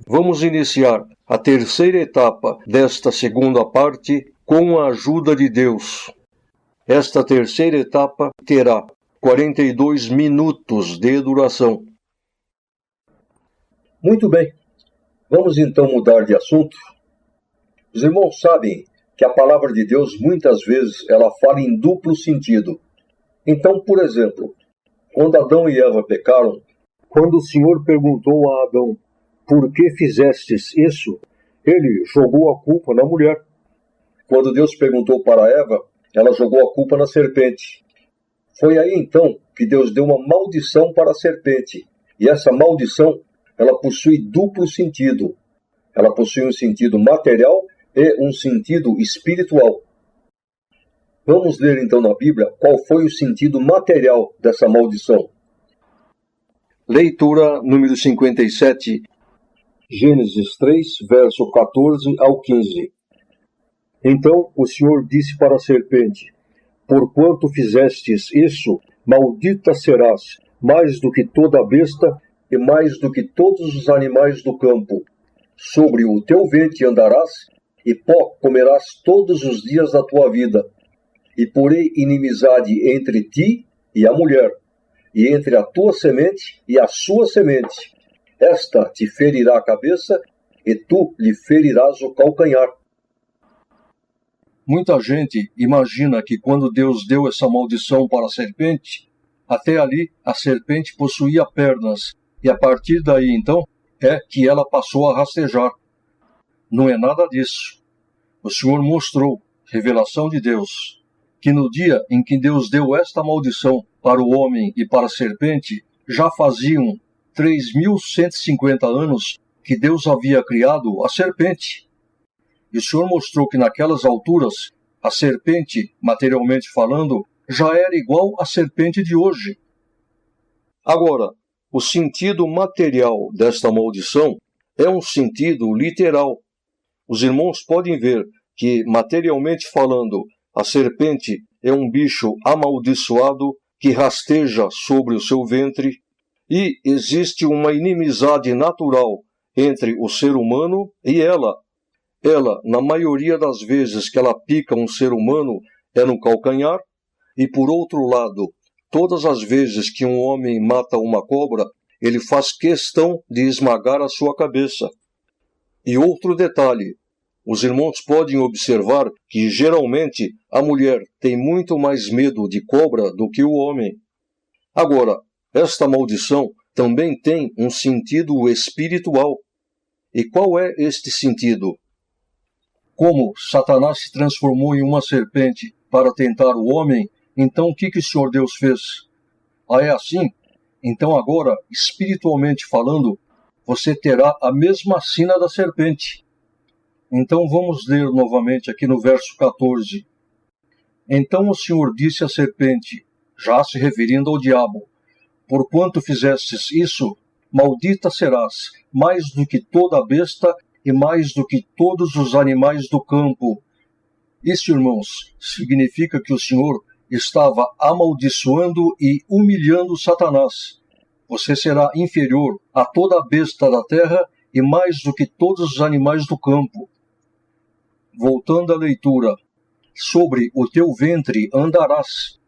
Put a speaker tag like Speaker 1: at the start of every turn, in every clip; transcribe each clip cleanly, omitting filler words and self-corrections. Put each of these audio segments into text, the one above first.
Speaker 1: Vamos iniciar a terceira etapa desta segunda parte com a ajuda de Deus. Esta terceira etapa terá 42 minutos de duração. Muito bem, vamos então mudar de assunto. Os irmãos sabem que a palavra de Deus muitas vezes ela fala em duplo sentido. Então, por exemplo, quando Adão e Eva pecaram, quando o Senhor perguntou a Adão, por que fizestes isso? Ele jogou a culpa na mulher. Quando Deus perguntou para Eva, ela jogou a culpa na serpente. Foi aí então que Deus deu uma maldição para a serpente. E essa maldição, ela possui duplo sentido. Ela possui um sentido material e um sentido espiritual. Vamos ler então na Bíblia qual foi o sentido material dessa maldição. Leitura número 57. Gênesis 3, verso 14 ao 15. Então o Senhor disse para a serpente, porquanto fizestes isso, maldita serás, mais do que toda besta e mais do que todos os animais do campo. Sobre o teu ventre andarás, e pó comerás todos os dias da tua vida. E porei inimizade entre ti e a mulher, e entre a tua semente e a sua semente. Esta te ferirá a cabeça, e tu lhe ferirás o calcanhar. Muita gente imagina que quando Deus deu essa maldição para a serpente, até ali a serpente possuía pernas, e a partir daí então é que ela passou a rastejar. Não é nada disso. O Senhor mostrou, revelação de Deus, que no dia em que Deus deu esta maldição para o homem e para a serpente, já faziam 3.150 anos que Deus havia criado a serpente. E o Senhor mostrou que naquelas alturas, a serpente, materialmente falando, já era igual à serpente de hoje. Agora, o sentido material desta maldição é um sentido literal. Os irmãos podem ver que, materialmente falando, a serpente é um bicho amaldiçoado que rasteja sobre o seu ventre, e existe uma inimizade natural entre o ser humano e ela. Ela, na maioria das vezes que ela pica um ser humano, é no calcanhar, e por outro lado, todas as vezes que um homem mata uma cobra, ele faz questão de esmagar a sua cabeça. E outro detalhe, os irmãos podem observar que geralmente a mulher tem muito mais medo de cobra do que o homem. Agora, esta maldição também tem um sentido espiritual. E qual é este sentido? Como Satanás se transformou em uma serpente para tentar o homem, então o que o Senhor Deus fez? Ah, é assim? Então agora, espiritualmente falando, você terá a mesma sina da serpente. Então vamos ler novamente aqui no verso 14. Então o Senhor disse à serpente, já se referindo ao diabo, porquanto fizestes isso, maldita serás, mais do que toda a besta e mais do que todos os animais do campo. Isso, irmãos, significa que o Senhor estava amaldiçoando e humilhando Satanás. Você será inferior a toda a besta da terra e mais do que todos os animais do campo. Voltando à leitura, sobre o teu ventre andarás.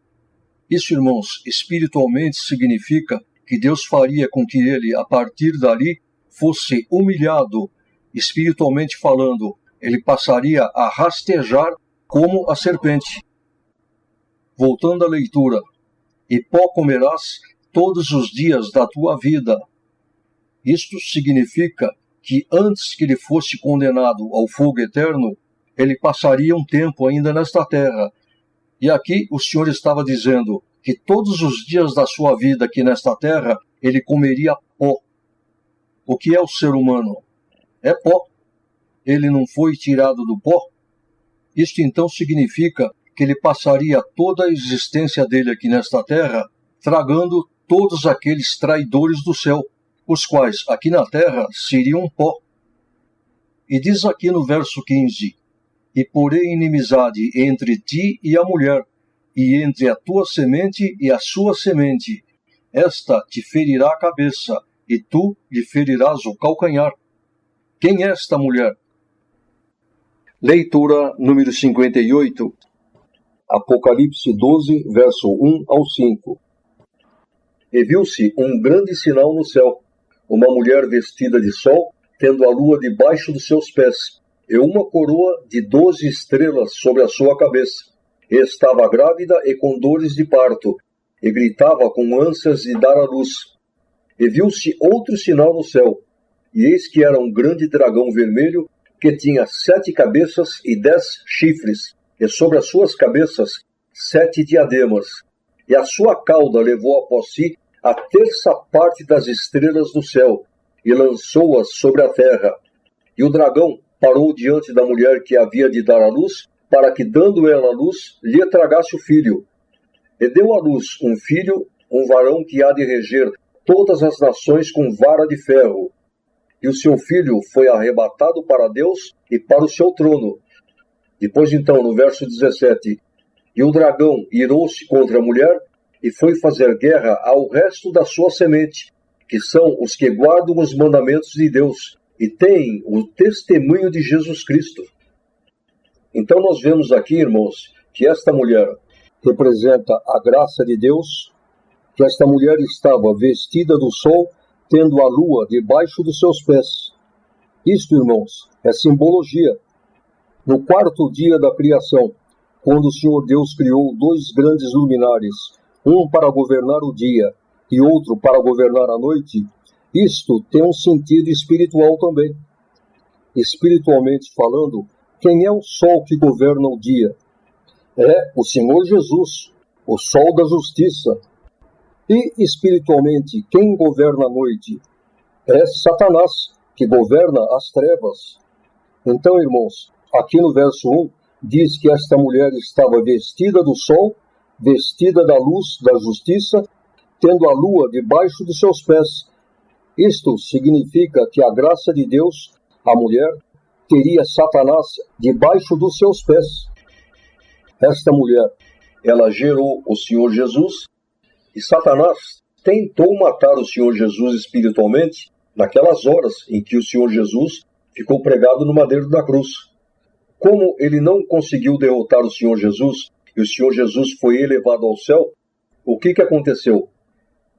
Speaker 1: Isso, irmãos, espiritualmente significa que Deus faria com que ele, a partir dali, fosse humilhado. Espiritualmente falando, ele passaria a rastejar como a serpente. Voltando à leitura, e pó comerás todos os dias da tua vida. Isto significa que antes que ele fosse condenado ao fogo eterno, ele passaria um tempo ainda nesta terra. E aqui o Senhor estava dizendo que todos os dias da sua vida aqui nesta terra, ele comeria pó. O que é o ser humano? É pó. Ele não foi tirado do pó? Isto então significa que ele passaria toda a existência dele aqui nesta terra, tragando todos aqueles traidores do céu, os quais aqui na terra seriam pó. E diz aqui no verso 15, e porei inimizade entre ti e a mulher, e entre a tua semente e a sua semente. Esta te ferirá a cabeça, e tu lhe ferirás o calcanhar. Quem é esta mulher? Leitura número 58. Apocalipse 12, verso 1 ao 5. E viu-se um grande sinal no céu, uma mulher vestida de sol, tendo a lua debaixo dos seus pés, e uma coroa de 12 estrelas sobre a sua cabeça. E estava grávida e com dores de parto, e gritava com ânsias de dar à luz. E viu-se outro sinal no céu, e eis que era um grande dragão vermelho, que tinha 7 cabeças e 10 chifres, e sobre as suas cabeças 7 diademas. E a sua cauda levou após si a terça parte das estrelas do céu, e lançou-as sobre a terra. E o dragão parou diante da mulher que havia de dar à luz, para que, dando ela à luz, lhe tragasse o filho. E deu à luz um filho, um varão que há de reger todas as nações com vara de ferro. E o seu filho foi arrebatado para Deus e para o seu trono. Depois então, no verso 17, e o dragão irou-se contra a mulher e foi fazer guerra ao resto da sua semente, que são os que guardam os mandamentos de Deus e têm o testemunho de Jesus Cristo. Então nós vemos aqui, irmãos, que esta mulher representa a graça de Deus, que esta mulher estava vestida do sol, tendo a lua debaixo dos seus pés. Isto, irmãos, é simbologia. No quarto dia da criação, quando o Senhor Deus criou 2 grandes luminares, um para governar o dia e outro para governar a noite, isto tem um sentido espiritual também. Espiritualmente falando, quem é o sol que governa o dia? É o Senhor Jesus, o sol da justiça. E espiritualmente, quem governa a noite? É Satanás, que governa as trevas. Então, irmãos, aqui no verso 1, diz que esta mulher estava vestida do sol, vestida da luz da justiça, tendo a lua debaixo dos seus pés. Isto significa que a graça de Deus, a mulher, teria Satanás debaixo dos seus pés. Esta mulher, ela gerou o Senhor Jesus, e Satanás tentou matar o Senhor Jesus espiritualmente naquelas horas em que o Senhor Jesus ficou pregado no madeiro da cruz. Como ele não conseguiu derrotar o Senhor Jesus e o Senhor Jesus foi elevado ao céu, o que aconteceu?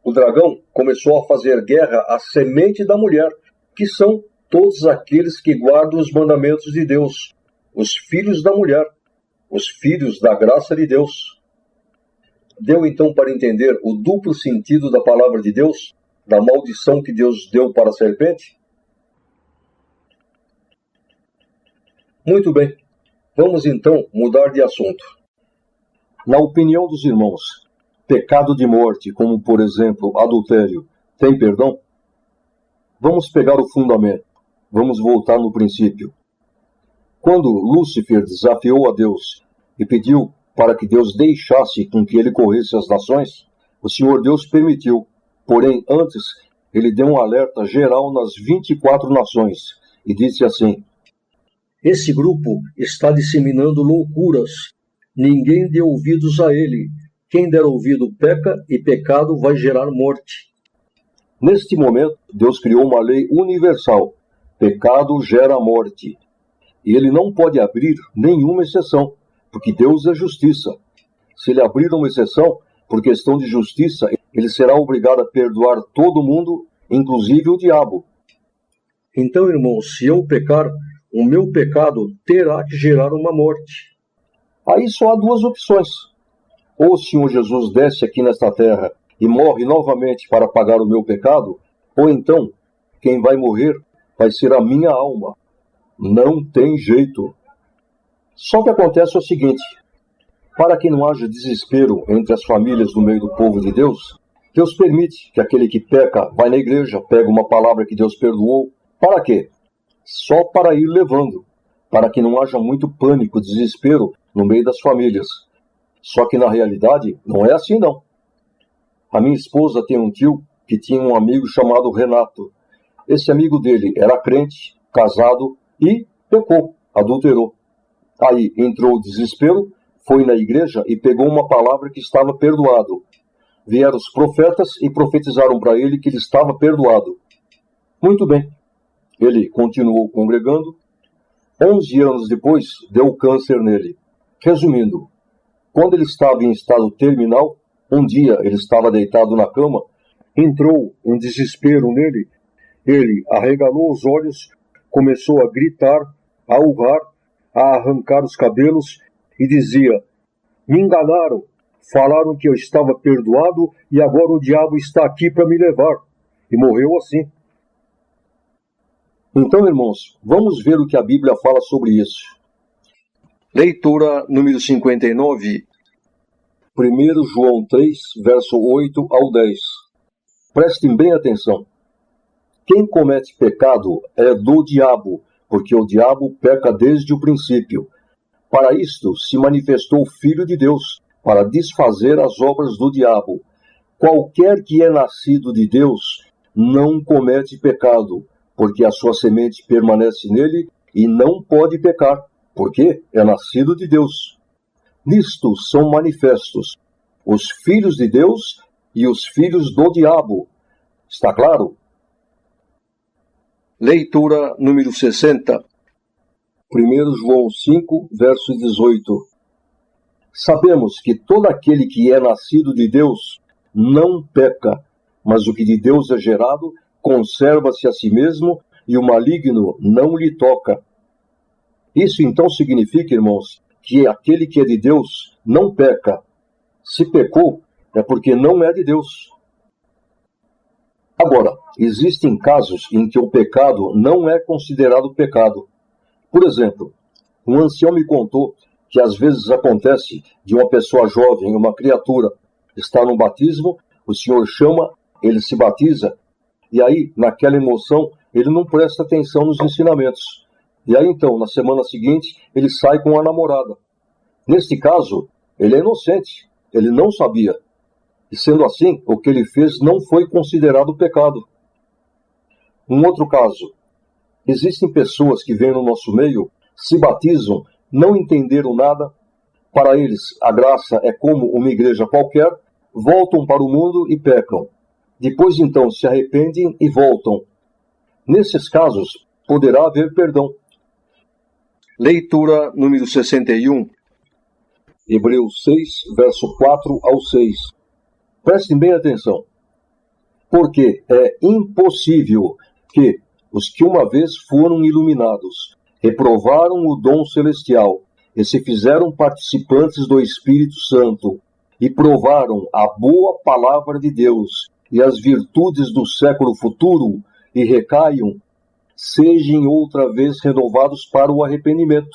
Speaker 1: O dragão começou a fazer guerra à semente da mulher, que são todos aqueles que guardam os mandamentos de Deus, os filhos da mulher, os filhos da graça de Deus. Deu então para entender o duplo sentido da palavra de Deus, da maldição que Deus deu para a serpente? Muito bem, vamos então mudar de assunto. Na opinião dos irmãos, pecado de morte, como por exemplo adultério, tem perdão? Vamos pegar o fundamento, vamos voltar no princípio. Quando Lúcifer desafiou a Deus e pediu para que Deus deixasse com que ele corresse as nações, o Senhor Deus permitiu. Porém, antes, ele deu um alerta geral nas 24 nações e disse assim: esse grupo está disseminando loucuras. Ninguém dê ouvidos a ele. Quem der ouvido peca, e pecado vai gerar morte. Neste momento, Deus criou uma lei universal. Pecado gera morte. E ele não pode abrir nenhuma exceção, porque Deus é justiça. Se ele abrir uma exceção, por questão de justiça, ele será obrigado a perdoar todo mundo, inclusive o diabo. Então, irmãos, se eu pecar, o meu pecado terá que gerar uma morte. Aí só há 2 opções. Ou o Senhor Jesus desce aqui nesta terra e morre novamente para pagar o meu pecado, ou então, quem vai morrer vai ser a minha alma. Não tem jeito. Só que acontece o seguinte: para que não haja desespero entre as famílias no meio do povo de Deus, Deus permite que aquele que peca vai na igreja, pega uma palavra que Deus perdoou. Para quê? Só para ir levando, para que não haja muito pânico, desespero no meio das famílias. Só que na realidade não é assim não. A minha esposa tem um tio que tinha um amigo chamado Renato. Esse amigo dele era crente, casado e pecou, adulterou. Aí entrou o desespero, foi na igreja e pegou uma palavra que estava perdoado. Vieram os profetas e profetizaram para ele que ele estava perdoado. Muito bem. Ele continuou congregando. 11 anos depois, deu câncer nele. Resumindo, quando ele estava em estado terminal, um dia ele estava deitado na cama, entrou um desespero nele. Ele arregalou os olhos, começou a gritar, a urrar, a arrancar os cabelos e dizia: me enganaram, falaram que eu estava perdoado e agora o diabo está aqui para me levar. E morreu assim. Então, irmãos, vamos ver o que a Bíblia fala sobre isso. Leitura número 59. 1 João 3, verso 8 ao 10. Prestem bem atenção. Quem comete pecado é do diabo, porque o diabo peca desde o princípio. Para isto se manifestou o Filho de Deus, para desfazer as obras do diabo. Qualquer que é nascido de Deus não comete pecado, porque a sua semente permanece nele e não pode pecar, porque é nascido de Deus. Nisto são manifestos os filhos de Deus e os filhos do diabo. Está claro? Leitura número 60. 1 João 5, verso 18. Sabemos que todo aquele que é nascido de Deus não peca, mas o que de Deus é gerado conserva-se a si mesmo e o maligno não lhe toca. Isso então significa, irmãos, que aquele que é de Deus não peca. Se pecou, é porque não é de Deus. Agora, existem casos em que o pecado não é considerado pecado. Por exemplo, um ancião me contou que às vezes acontece de uma pessoa jovem, uma criatura, está no batismo, o Senhor chama, ele se batiza, e aí, naquela emoção, ele não presta atenção nos ensinamentos. E aí, então, na semana seguinte, ele sai com a namorada. Neste caso, ele é inocente, ele não sabia. E sendo assim, o que ele fez não foi considerado pecado. Um outro caso. Existem pessoas que vêm no nosso meio, se batizam, não entenderam nada. Para eles, a graça é como uma igreja qualquer, voltam para o mundo e pecam. Depois, então, se arrependem e voltam. Nesses casos, poderá haver perdão. Leitura número 61. Hebreus 6, verso 4 ao 6. Prestem bem atenção. Porque é impossível que os que uma vez foram iluminados, reprovaram o dom celestial e se fizeram participantes do Espírito Santo e provaram a boa palavra de Deus e as virtudes do século futuro e recaiam, sejam outra vez renovados para o arrependimento.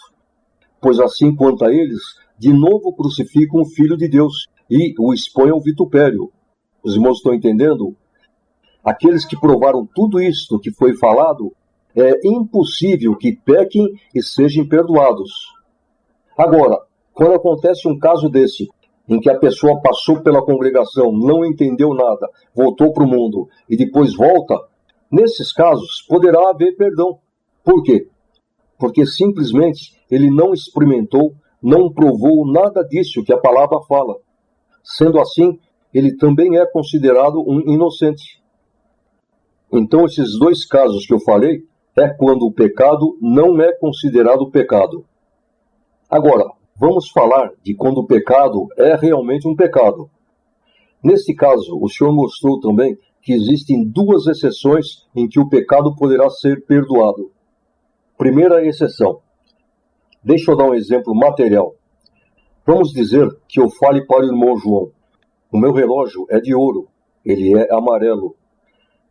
Speaker 1: Pois assim quanto a eles, de novo crucificam o Filho de Deus e o expõem ao vitupério. Os irmãos estão entendendo? Aqueles que provaram tudo isto que foi falado, é impossível que pequem e sejam perdoados. Agora, quando acontece um caso desse, em que a pessoa passou pela congregação, não entendeu nada, voltou para o mundo e depois volta, nesses casos poderá haver perdão. Por quê? Porque simplesmente ele não experimentou, não provou nada disso que a palavra fala. Sendo assim, ele também é considerado um inocente. Então, esses dois casos que eu falei é quando o pecado não é considerado pecado. Agora, vamos falar de quando o pecado é realmente um pecado. Neste caso, o Senhor mostrou também que existem duas exceções em que o pecado poderá ser perdoado. Primeira exceção. Deixa eu dar um exemplo material. Vamos dizer que eu fale para o irmão João: o meu relógio é de ouro, ele é amarelo.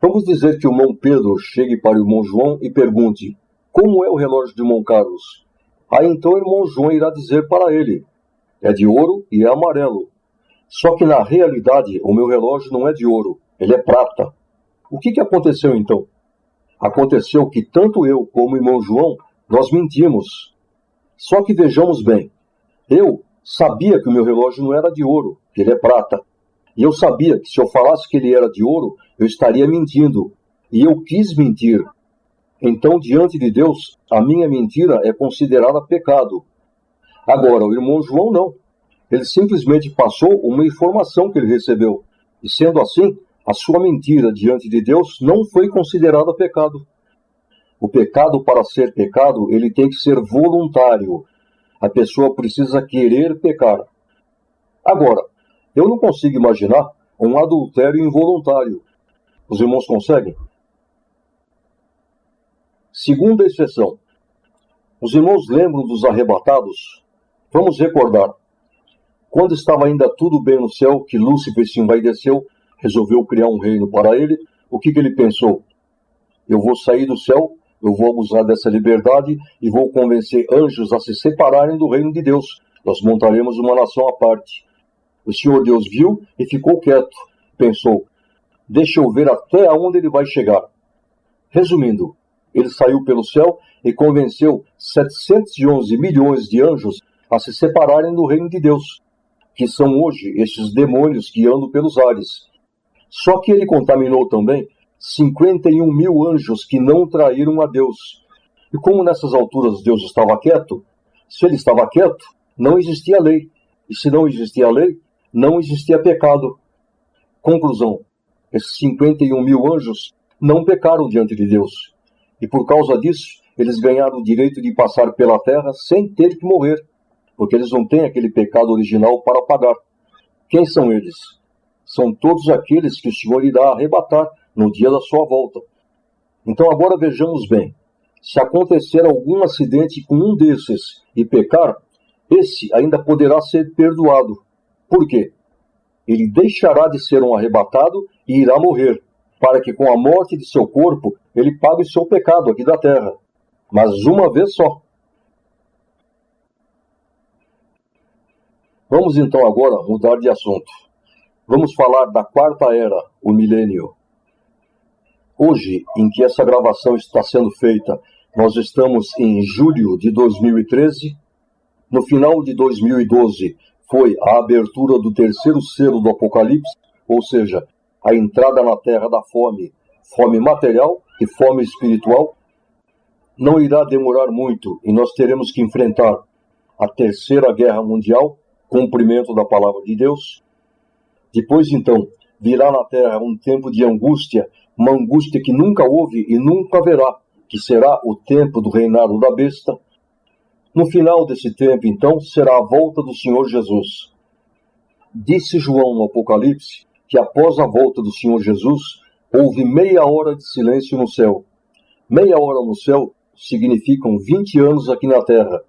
Speaker 1: Vamos dizer que o irmão Pedro chegue para o irmão João e pergunte: como é o relógio do irmão Carlos? Aí então o irmão João irá dizer para ele: é de ouro e é amarelo. Só que na realidade o meu relógio não é de ouro, ele é prata. O que aconteceu então? Aconteceu que tanto eu como o irmão João, nós mentimos. Só que vejamos bem, eu sabia que o meu relógio não era de ouro, que ele é prata. E eu sabia que se eu falasse que ele era de ouro, eu estaria mentindo. E eu quis mentir. Então, diante de Deus, a minha mentira é considerada pecado. Agora, o irmão João não. Ele simplesmente passou uma informação que ele recebeu. E sendo assim, a sua mentira diante de Deus não foi considerada pecado. O pecado, para ser pecado, ele tem que ser voluntário. A pessoa precisa querer pecar. Agora, eu não consigo imaginar um adultério involuntário. Os irmãos conseguem? Segunda exceção. Os irmãos lembram dos arrebatados? Vamos recordar. Quando estava ainda tudo bem no céu, que Lúcifer se envaideceu, resolveu criar um reino para ele, o que ele pensou? Eu vou sair do céu, eu vou abusar dessa liberdade e vou convencer anjos a se separarem do reino de Deus. Nós montaremos uma nação à parte. O Senhor Deus viu e ficou quieto. Pensou, deixa eu ver até onde ele vai chegar. Resumindo, ele saiu pelo céu e convenceu 711 milhões de anjos a se separarem do reino de Deus, que são hoje esses demônios que andam pelos ares. Só que ele contaminou também 51 mil anjos que não traíram a Deus. E como nessas alturas Deus estava quieto, se ele estava quieto, não existia lei. E se não existia lei, não existia pecado. Conclusão, esses 51 mil anjos não pecaram diante de Deus. E por causa disso, eles ganharam o direito de passar pela terra sem ter que morrer, porque eles não têm aquele pecado original para pagar. Quem são eles? São todos aqueles que o Senhor irá arrebatar no dia da sua volta. Então agora vejamos bem. Se acontecer algum acidente com um desses e pecar, esse ainda poderá ser perdoado. Por quê? Ele deixará de ser um arrebatado e irá morrer, para que com a morte de seu corpo ele pague o seu pecado aqui da terra. Mas uma vez só. Vamos então agora mudar de assunto. Vamos falar da quarta era, o milênio. Hoje, em que essa gravação está sendo feita, nós estamos em julho de 2013. No final de 2012 foi a abertura do terceiro selo do Apocalipse, ou seja, a entrada na terra da fome, fome material e fome espiritual. Não irá demorar muito e nós teremos que enfrentar a Terceira Guerra Mundial, cumprimento da palavra de Deus. Depois, então, virá na terra um tempo de angústia, uma angústia que nunca houve e nunca haverá, que será o tempo do reinado da besta. No final desse tempo, então, será a volta do Senhor Jesus. Disse João no Apocalipse que após a volta do Senhor Jesus, houve meia hora de silêncio no céu. Meia hora no céu significam 20 anos aqui na terra.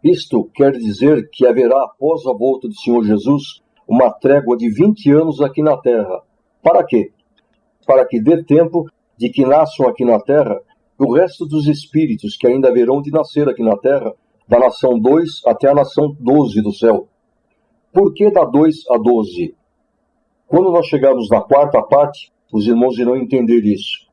Speaker 1: Isto quer dizer que haverá, após a volta do Senhor Jesus, uma trégua de 20 anos aqui na terra. Para quê? Para que dê tempo de que nasçam aqui na terra o resto dos espíritos que ainda haverão de nascer aqui na terra, da nação 2 até a nação 12 do céu. Por que da 2 a 12? Quando nós chegarmos na quarta parte, os irmãos irão entender isso.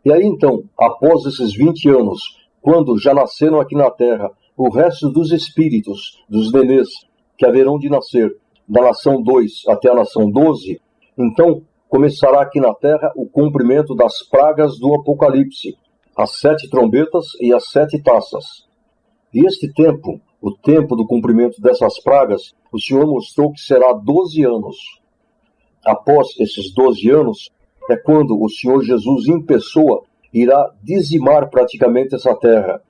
Speaker 1: E aí então, após esses 20 anos, quando já nasceram aqui na terra o resto dos espíritos, dos nenês, que haverão de nascer da nação 2 até a nação 12, então começará aqui na terra o cumprimento das pragas do Apocalipse, as 7 trombetas e as 7 taças. E este tempo, o tempo do cumprimento dessas pragas, o Senhor mostrou que será 12 anos. Após esses 12 anos, é quando o Senhor Jesus em pessoa irá dizimar praticamente essa terra.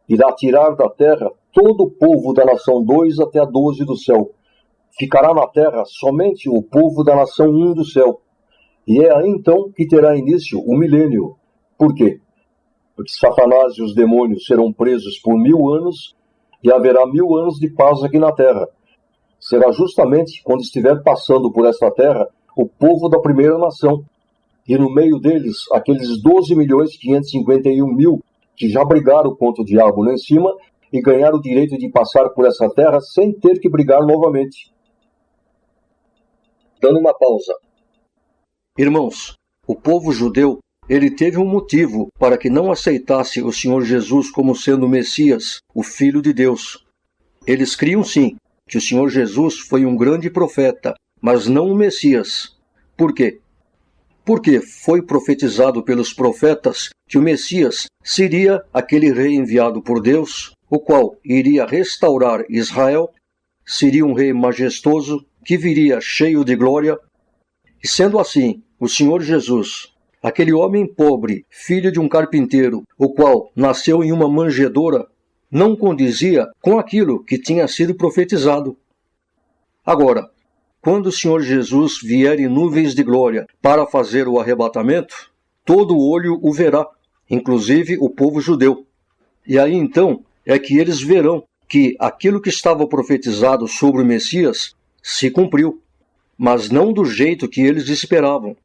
Speaker 1: Irá tirar da terra todo o povo da nação 2 até a 12 do céu. Ficará na terra somente o povo da nação 1 do céu. E é aí então que terá início o milênio. Por quê? Porque Satanás e os demônios serão presos por 1000 anos e haverá 1000 anos de paz aqui na terra. Será justamente quando estiver passando por esta terra o povo da primeira nação. E no meio deles, aqueles 12.551.000 que já brigaram contra o diabo lá em cima e ganharam o direito de passar por essa terra sem ter que brigar novamente. Dando uma pausa. Irmãos, o povo judeu, ele teve um motivo para que não aceitasse o Senhor Jesus como sendo o Messias, o Filho de Deus. Eles criam sim que o Senhor Jesus foi um grande profeta, mas não um Messias. Por quê? Porque foi profetizado pelos profetas que o Messias seria aquele rei enviado por Deus, o qual iria restaurar Israel, seria um rei majestoso, que viria cheio de glória. E sendo assim, o Senhor Jesus, aquele homem pobre, filho de um carpinteiro, o qual nasceu em uma manjedoura, não condizia com aquilo que tinha sido profetizado. Agora, quando o Senhor Jesus vier em nuvens de glória para fazer o arrebatamento, todo olho o verá, inclusive o povo judeu. E aí então é que eles verão que aquilo que estava profetizado sobre o Messias se cumpriu, mas não do jeito que eles esperavam.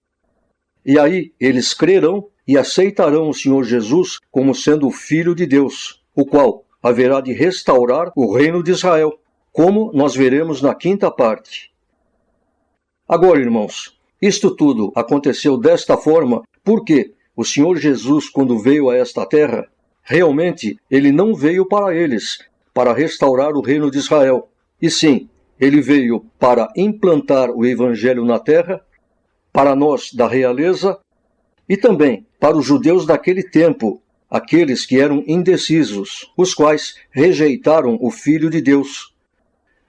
Speaker 1: E aí eles crerão e aceitarão o Senhor Jesus como sendo o Filho de Deus, o qual haverá de restaurar o reino de Israel, como nós veremos na quinta parte. Agora, irmãos, isto tudo aconteceu desta forma porque o Senhor Jesus, quando veio a esta terra, realmente ele não veio para eles, para restaurar o reino de Israel, e sim, ele veio para implantar o Evangelho na terra, para nós da realeza, e também para os judeus daquele tempo, aqueles que eram indecisos, os quais rejeitaram o Filho de Deus.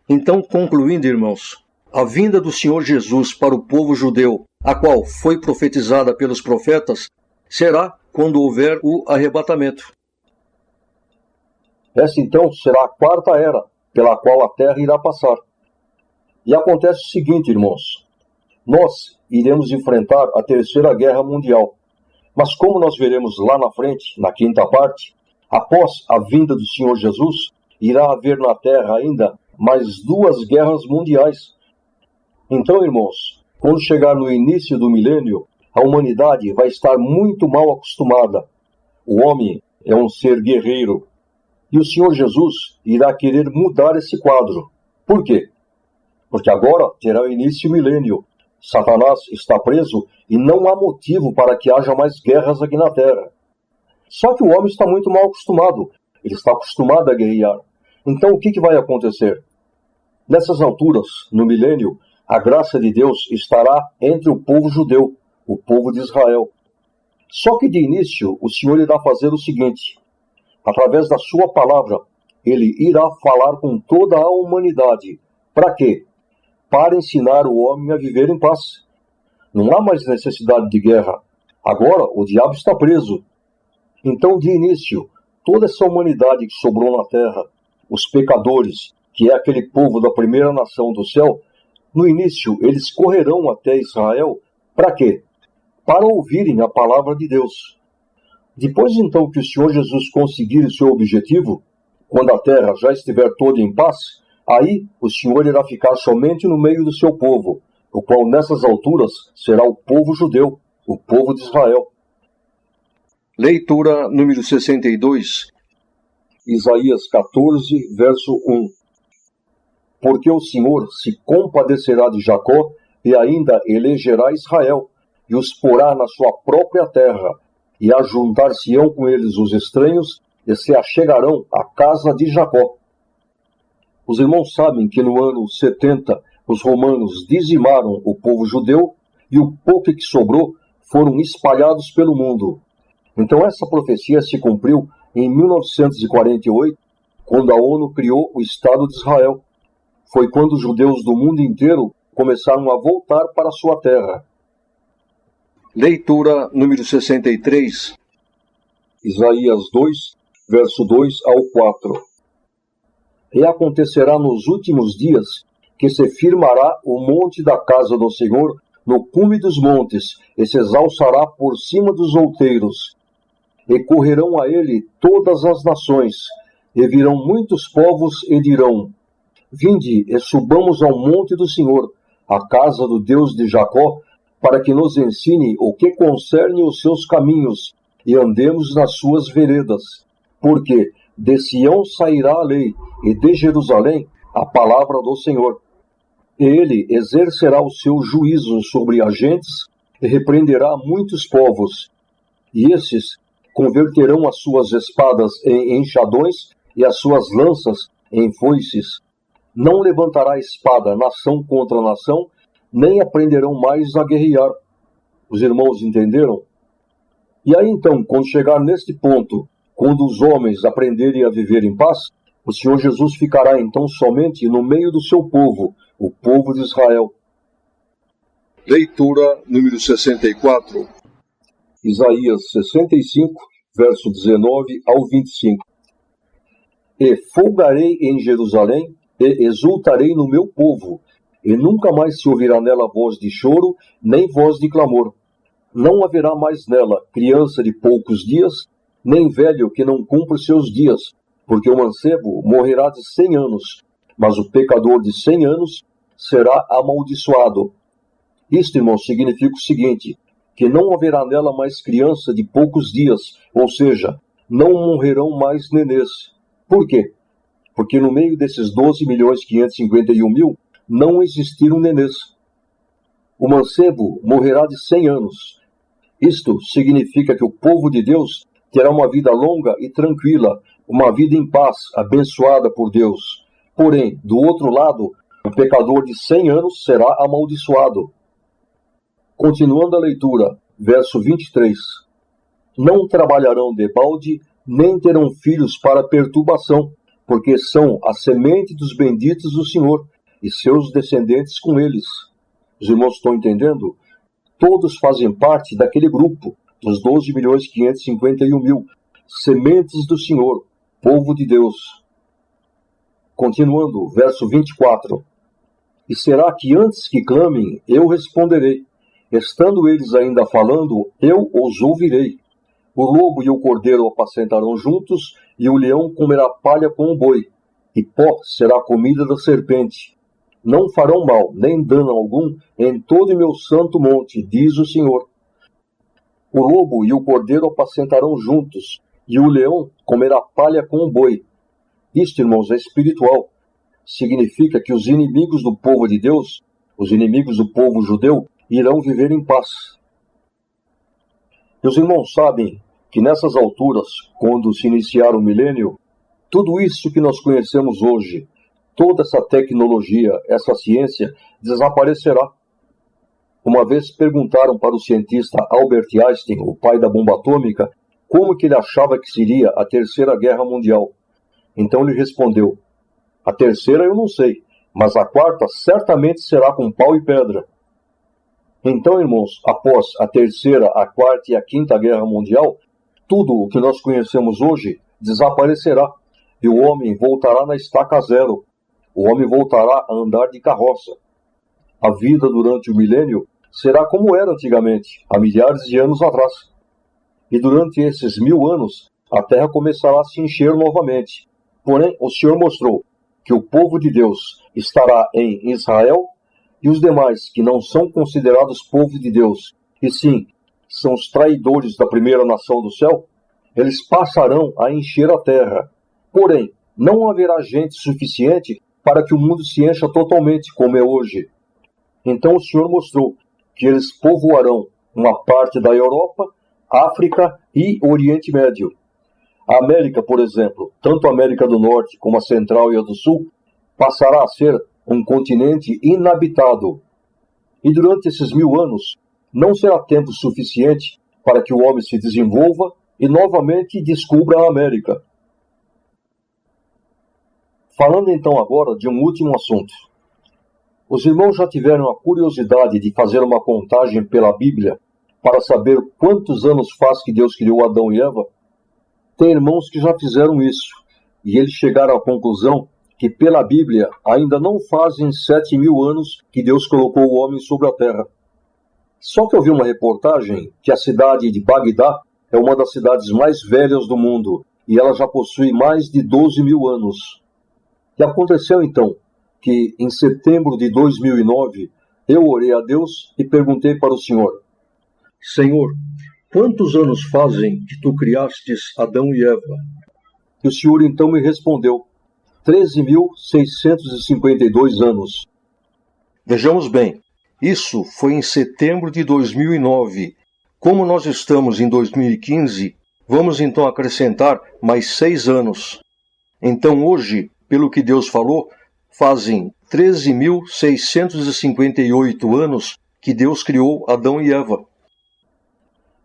Speaker 1: Então, concluindo, irmãos, a vinda do Senhor Jesus para o povo judeu, a qual foi profetizada pelos profetas, será quando houver o arrebatamento.
Speaker 2: Essa então será a quarta era, pela qual a terra irá passar. E acontece o seguinte, irmãos, nós iremos enfrentar a Terceira Guerra Mundial, mas como nós veremos lá na frente, na quinta parte, após a vinda do Senhor Jesus, irá haver na terra ainda mais 2 guerras mundiais. Então, irmãos, quando chegar no início do milênio, a humanidade vai estar muito mal acostumada. O homem é um ser guerreiro. E o Senhor Jesus irá querer mudar esse quadro. Por quê? Porque agora terá o início do milênio. Satanás está preso e não há motivo para que haja mais guerras aqui na Terra. Só que o homem está muito mal acostumado. Ele está acostumado a guerrear. Então o que vai acontecer? Nessas alturas, no milênio, a graça de Deus estará entre o povo judeu, o povo de Israel. Só que de início o Senhor irá fazer o seguinte: através da sua palavra, ele irá falar com toda a humanidade. Para quê? Para ensinar o homem a viver em paz. Não há mais necessidade de guerra. Agora o diabo está preso. Então, de início, toda essa humanidade que sobrou na terra, os pecadores, que é aquele povo da primeira nação do céu, no início eles correrão até Israel. Para quê? Para ouvirem a palavra de Deus. Depois então que o Senhor Jesus conseguir o seu objetivo, quando a terra já estiver toda em paz, aí o Senhor irá ficar somente no meio do seu povo, o qual nessas alturas será o povo judeu, o povo de Israel.
Speaker 1: Leitura número 62.
Speaker 2: Isaías 14, verso 1. Porque o Senhor se compadecerá de Jacó e ainda elegerá Israel, e os porá na sua própria terra, e ajuntar-se-ão com eles os estranhos, e se achegarão à casa de Jacó. Os irmãos sabem que no ano 70 os romanos dizimaram o povo judeu, e o pouco que sobrou foram espalhados pelo mundo. Então essa profecia se cumpriu em 1948, quando a ONU criou o Estado de Israel. Foi quando os judeus do mundo inteiro começaram a voltar para a sua terra.
Speaker 1: Leitura número 63.
Speaker 2: Isaías 2, verso 2 ao 4. E acontecerá nos últimos dias que se firmará o monte da casa do Senhor no cume dos montes, e se exalçará por cima dos outeiros. E correrão a ele todas as nações, e virão muitos povos e dirão: Vinde e subamos ao monte do Senhor, à casa do Deus de Jacó, para que nos ensine o que concerne os seus caminhos, e andemos nas suas veredas. Porque de Sião sairá a lei, e de Jerusalém a palavra do Senhor. E ele exercerá o seu juízo sobre as gentes, e repreenderá muitos povos. E esses converterão as suas espadas em enxadões, e as suas lanças em foices. Não levantará espada nação contra nação, nem aprenderão mais a guerrear. Os irmãos entenderam? E aí então, quando chegar neste ponto, quando os homens aprenderem a viver em paz, o Senhor Jesus ficará então somente no meio do seu povo, o povo de Israel.
Speaker 1: Leitura número 64.
Speaker 2: Isaías 65, verso 19 ao 25. E folgarei em Jerusalém, e exultarei no meu povo, e nunca mais se ouvirá nela voz de choro, nem voz de clamor. Não haverá mais nela criança de poucos dias, nem velho que não cumpra seus dias, porque o mancebo morrerá de 100 anos, mas o pecador de 100 anos será amaldiçoado. Isto, irmãos, significa o seguinte, que não haverá nela mais criança de poucos dias, ou seja, não morrerão mais nenês. Por quê? Porque no meio desses 12.551.000 não existiram nenês. O mancebo morrerá de 100 anos. Isto significa que o povo de Deus terá uma vida longa e tranquila, uma vida em paz, abençoada por Deus. Porém, do outro lado, o pecador de 100 anos será amaldiçoado. Continuando a leitura, verso 23. Não trabalharão debalde, nem terão filhos para perturbação, porque são a semente dos benditos do Senhor, e seus descendentes com eles. Os irmãos estão entendendo? Todos fazem parte daquele grupo, dos 12.551.000, sementes do Senhor, povo de Deus. Continuando, verso 24. E será que antes que clamem, eu responderei. Estando eles ainda falando, eu os ouvirei. O lobo e o cordeiro apacentarão juntos, e o leão comerá palha com o boi, e pó será a comida da serpente. Não farão mal, nem dano algum, em todo o meu santo monte, diz o Senhor. O lobo e o cordeiro apacentarão juntos, e o leão comerá palha com o boi. Isto, irmãos, é espiritual. Significa que os inimigos do povo de Deus, os inimigos do povo judeu, irão viver em paz. E os irmãos sabem que nessas alturas, quando se iniciar o milênio, tudo isso que nós conhecemos hoje, toda essa tecnologia, essa ciência, desaparecerá. Uma vez perguntaram para o cientista Albert Einstein, o pai da bomba atômica, como que ele achava que seria a Terceira Guerra Mundial. Então ele respondeu, a terceira eu não sei, mas a quarta certamente será com pau e pedra. Então, irmãos, após a Terceira, a Quarta e a Quinta Guerra Mundial, tudo o que nós conhecemos hoje desaparecerá, e o homem voltará na estaca zero. O homem voltará a andar de carroça. A vida durante o milênio será como era antigamente, há milhares de anos atrás. E durante esses 1000 anos, a terra começará a se encher novamente. Porém, o Senhor mostrou que o povo de Deus estará em Israel, e os demais, que não são considerados povo de Deus, e sim, são os traidores da primeira nação do céu, eles passarão a encher a terra. Porém, não haverá gente suficiente para que o mundo se encha totalmente, como é hoje. Então o Senhor mostrou que eles povoarão uma parte da Europa, África e Oriente Médio. A América, por exemplo, tanto a América do Norte como a Central e a do Sul, passará a ser um continente inabitado. E durante esses 1000 anos, não será tempo suficiente para que o homem se desenvolva e novamente descubra a América. Falando então agora de um último assunto. Os irmãos já tiveram a curiosidade de fazer uma contagem pela Bíblia para saber quantos anos faz que Deus criou Adão e Eva? Tem irmãos que já fizeram isso, e eles chegaram à conclusão que pela Bíblia ainda não fazem 7.000 anos que Deus colocou o homem sobre a terra. Só que eu vi uma reportagem que a cidade de Bagdá é uma das cidades mais velhas do mundo, e ela já possui mais de 12.000 anos. E aconteceu então que em setembro de 2009 eu orei a Deus e perguntei para o Senhor: Senhor, quantos anos fazem que tu criastes Adão e Eva? E o Senhor então me respondeu: 13.652 anos. Vejamos bem, isso foi em setembro de 2009. Como nós estamos em 2015, vamos então acrescentar mais 6 anos. Então hoje, pelo que Deus falou, fazem 13.658 anos que Deus criou Adão e Eva.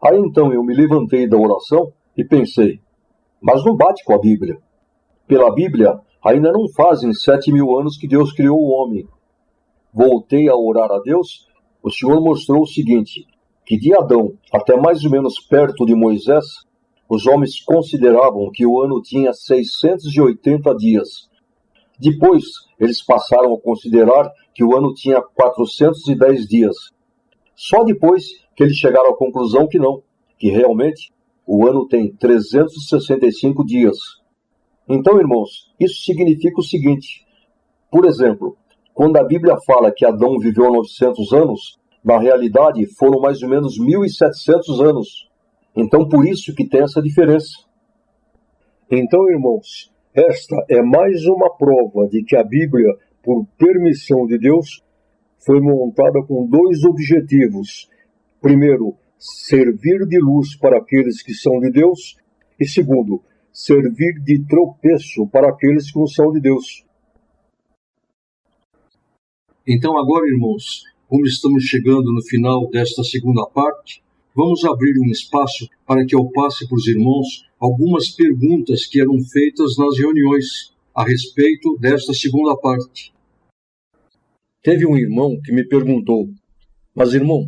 Speaker 2: Aí então eu me levantei da oração e pensei, mas não bate com a Bíblia. Pela Bíblia, ainda não fazem 7.000 anos que Deus criou o homem. Voltei a orar a Deus, o Senhor mostrou o seguinte, que de Adão até mais ou menos perto de Moisés, os homens consideravam que o ano tinha 680 dias. Depois, eles passaram a considerar que o ano tinha 410 dias. Só depois que eles chegaram à conclusão que não, que realmente o ano tem 365 dias. Então, irmãos, isso significa o seguinte. Por exemplo, quando a Bíblia fala que Adão viveu 900 anos, na realidade foram mais ou menos 1.700 anos. Então, por isso que tem essa diferença.
Speaker 1: Então, irmãos, esta é mais uma prova de que a Bíblia, por permissão de Deus, foi montada com dois objetivos. Primeiro, servir de luz para aqueles que são de Deus. E segundo, servir de tropeço para aqueles que não são de Deus. Então agora, irmãos, como estamos chegando no final desta segunda parte, vamos abrir um espaço para que eu passe para os irmãos algumas perguntas que eram feitas nas reuniões a respeito desta segunda parte. Teve um irmão que me perguntou, mas irmão,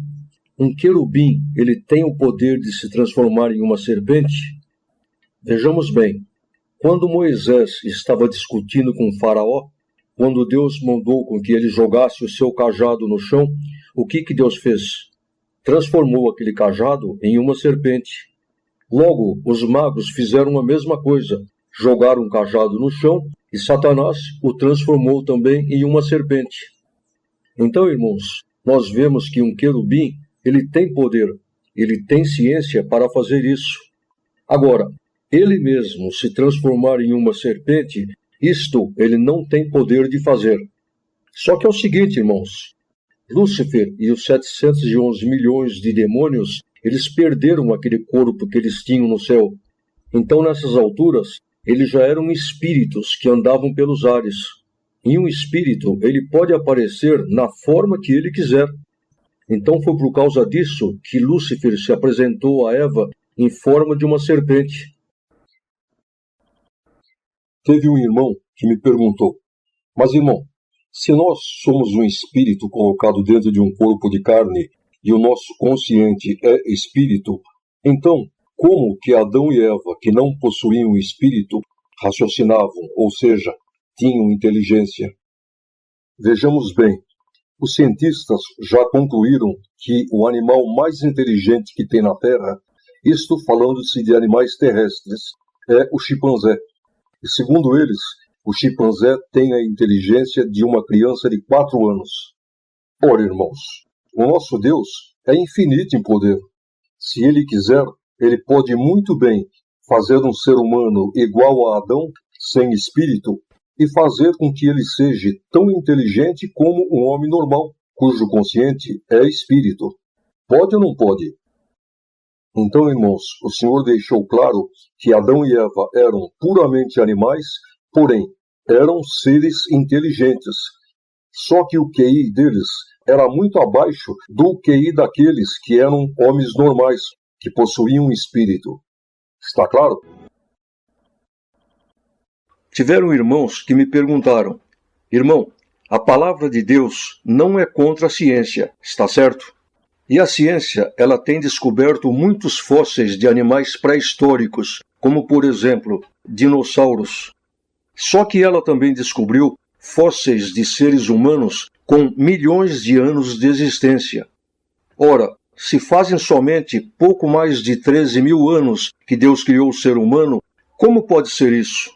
Speaker 1: um querubim, ele tem o poder de se transformar em uma serpente? Vejamos bem, quando Moisés estava discutindo com o faraó, quando Deus mandou com que ele jogasse o seu cajado no chão, o que Deus fez? Transformou aquele cajado em uma serpente. Logo, os magos fizeram a mesma coisa, jogaram o cajado no chão e Satanás o transformou também em uma serpente. Então, irmãos, nós vemos que um querubim, ele tem poder, ele tem ciência para fazer isso. Agora, ele mesmo se transformar em uma serpente, isto ele não tem poder de fazer. Só que é o seguinte, irmãos, Lúcifer e os 711 milhões de demônios, eles perderam aquele corpo que eles tinham no céu. Então, nessas alturas, eles já eram espíritos que andavam pelos ares. E um espírito, ele pode aparecer na forma que ele quiser. Então, foi por causa disso que Lúcifer se apresentou a Eva em forma de uma serpente.
Speaker 2: Teve um irmão que me perguntou, mas irmão, se nós somos um espírito colocado dentro de um corpo de carne e o nosso consciente é espírito, então como que Adão e Eva, que não possuíam espírito, raciocinavam, ou seja, tinham inteligência? Vejamos bem, os cientistas já concluíram que o animal mais inteligente que tem na Terra, isto falando-se de animais terrestres, é o chimpanzé. E segundo eles, o chimpanzé tem a inteligência de uma criança de 4 anos. Ora, irmãos, o nosso Deus é infinito em poder. Se ele quiser, ele pode muito bem fazer um ser humano igual a Adão, sem espírito, e fazer com que ele seja tão inteligente como um homem normal, cujo consciente é espírito. Pode ou não pode? Então, irmãos, o Senhor deixou claro que Adão e Eva eram puramente animais, porém, eram seres inteligentes. Só que o QI deles era muito abaixo do QI daqueles que eram homens normais, que possuíam um espírito. Está claro?
Speaker 1: Tiveram irmãos que me perguntaram, irmão, a palavra de Deus não é contra a ciência, está certo? E a ciência, ela tem descoberto muitos fósseis de animais pré-históricos, como por exemplo, dinossauros. Só que ela também descobriu fósseis de seres humanos com milhões de anos de existência. Ora, se fazem somente pouco mais de 13.000 anos que Deus criou o ser humano, como pode ser isso?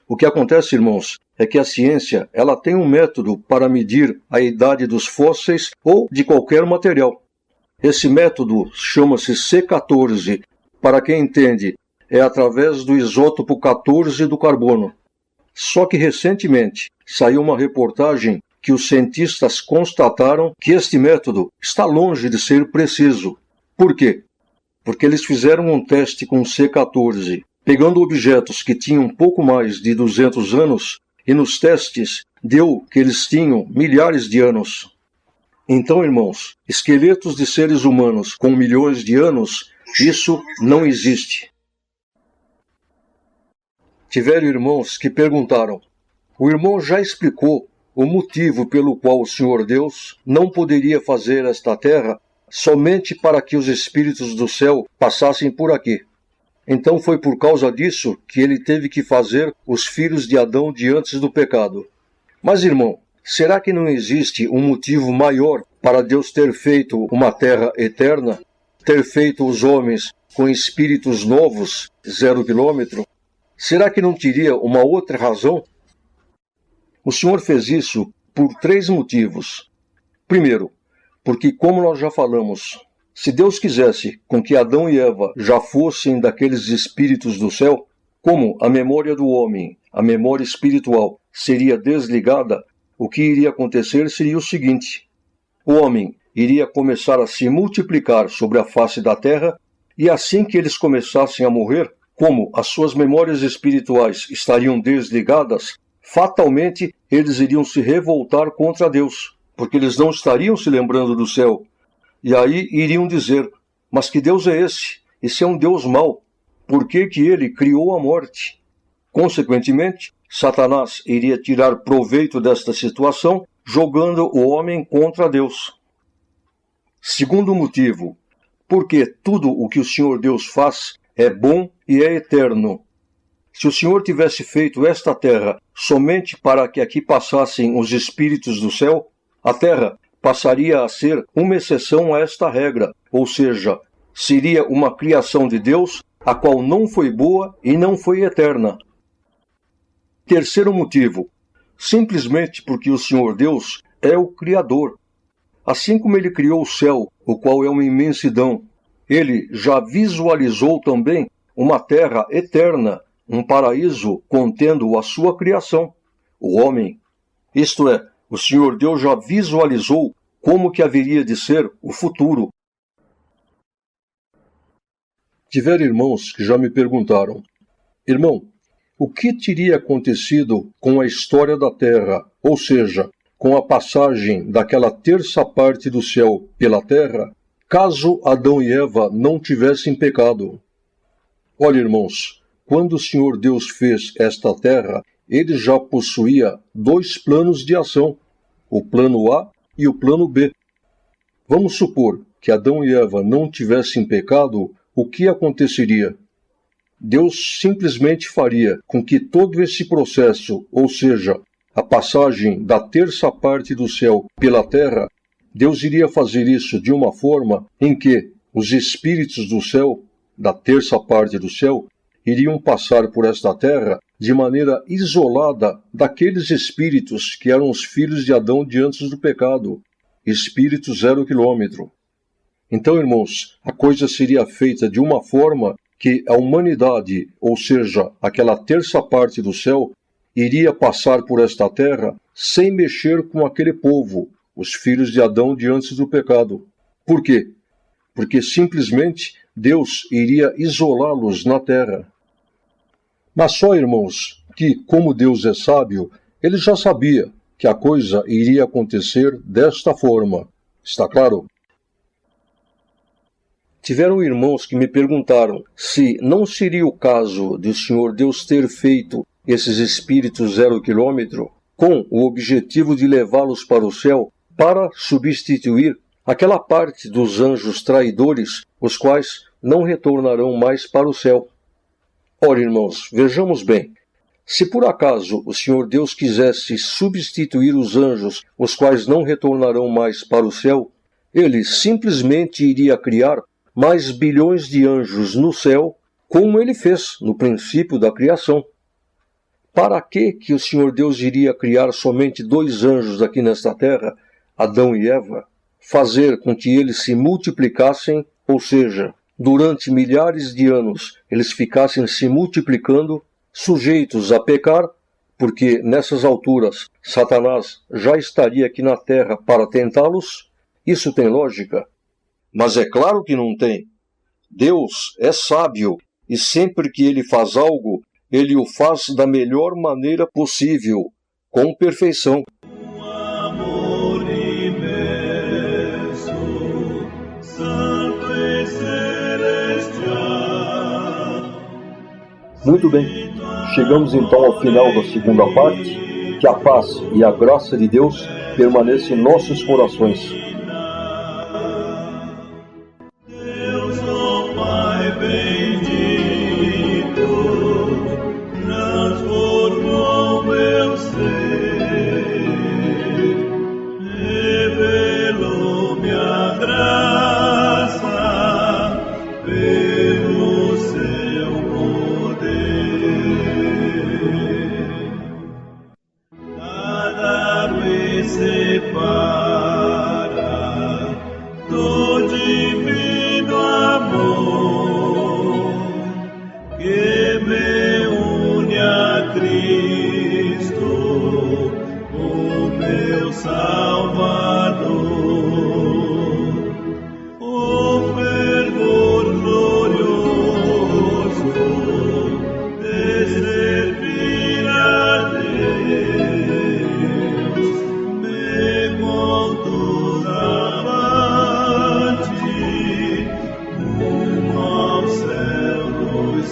Speaker 1: O que acontece, irmãos, é que a ciência ela tem um método para medir a idade dos fósseis ou de qualquer material. Esse método chama-se C14. Para quem entende, é através do isótopo 14 do carbono. Só que recentemente saiu uma reportagem que os cientistas constataram que este método está longe de ser preciso. Por quê? Porque eles fizeram um teste com C14, pegando objetos que tinham pouco mais de 200 anos, e nos testes deu que eles tinham milhares de anos. Então, irmãos, esqueletos de seres humanos com milhões de anos, isso não existe. Tiveram irmãos que perguntaram, o irmão já explicou o motivo pelo qual o Senhor Deus não poderia fazer esta terra somente para que os espíritos do céu passassem por aqui. Então foi por causa disso que ele teve que fazer os filhos de Adão de antes do pecado. Mas, irmão, será que não existe um motivo maior para Deus ter feito uma terra eterna, ter feito os homens com espíritos novos, 0 quilômetro? Será que não teria uma outra razão? O Senhor fez isso por 3 motivos. Primeiro, porque, como nós já falamos, se Deus quisesse com que Adão e Eva já fossem daqueles espíritos do céu, como a memória do homem, a memória espiritual, seria desligada, o que iria acontecer seria o seguinte: o homem iria começar a se multiplicar sobre a face da terra, e assim que eles começassem a morrer, como as suas memórias espirituais estariam desligadas, fatalmente eles iriam se revoltar contra Deus, porque eles não estariam se lembrando do céu. E aí iriam dizer: mas que Deus é esse? Esse é um Deus mau. Por que que ele criou a morte? Consequentemente, Satanás iria tirar proveito desta situação, jogando o homem contra Deus. Segundo motivo, porque tudo o que o Senhor Deus faz é bom e é eterno. Se o Senhor tivesse feito esta terra somente para que aqui passassem os espíritos do céu, a terra passaria a ser uma exceção a esta regra, ou seja, seria uma criação de Deus, a qual não foi boa e não foi eterna. Terceiro motivo, simplesmente porque o Senhor Deus é o Criador. Assim como ele criou o céu, o qual é uma imensidão, ele já visualizou também uma terra eterna, um paraíso contendo a sua criação, o homem. Isto é, o Senhor Deus já visualizou como que haveria de ser o futuro. Tiveram irmãos que já me perguntaram: irmão, o que teria acontecido com a história da Terra, ou seja, com a passagem daquela terça parte do céu pela Terra, caso Adão e Eva não tivessem pecado? Olha, irmãos, quando o Senhor Deus fez esta Terra, ele já possuía 2 planos de ação, o plano A e o plano B. Vamos supor que Adão e Eva não tivessem pecado, o que aconteceria? Deus simplesmente faria com que todo esse processo, ou seja, a passagem da terça parte do céu pela terra, Deus iria fazer isso de uma forma em que os espíritos do céu, da terça parte do céu, iriam passar por esta terra de maneira isolada daqueles espíritos que eram os filhos de Adão de antes do pecado, espírito 0 quilômetro. Então, irmãos, a coisa seria feita de uma forma que a humanidade, ou seja, aquela terça parte do céu, iria passar por esta terra sem mexer com aquele povo, os filhos de Adão de antes do pecado. Por quê? Porque simplesmente Deus iria isolá-los na terra. Mas só, irmãos, que como Deus é sábio, ele já sabia que a coisa iria acontecer desta forma. Está claro? Tiveram irmãos que me perguntaram se não seria o caso de o Senhor Deus ter feito esses espíritos 0 quilômetro com o objetivo de levá-los para o céu para substituir aquela parte dos anjos traidores, os quais não retornarão mais para o céu. Ora, irmãos, vejamos bem. Se por acaso o Senhor Deus quisesse substituir os anjos, os quais não retornarão mais para o céu, ele simplesmente iria criar mais bilhões de anjos no céu, como ele fez no princípio da criação. Para que o Senhor Deus iria criar somente 2 anjos aqui nesta terra, Adão e Eva? Fazer com que eles se multiplicassem, ou seja, durante milhares de anos eles ficassem se multiplicando, sujeitos a pecar, porque nessas alturas Satanás já estaria aqui na terra para tentá-los? Isso tem lógica? Mas é claro que não tem. Deus é sábio e sempre que ele faz algo, ele o faz da melhor maneira possível, com perfeição.
Speaker 2: Muito bem, chegamos então ao final da segunda parte. Que a paz e a graça de Deus permaneçam em nossos corações.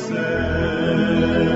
Speaker 3: céu.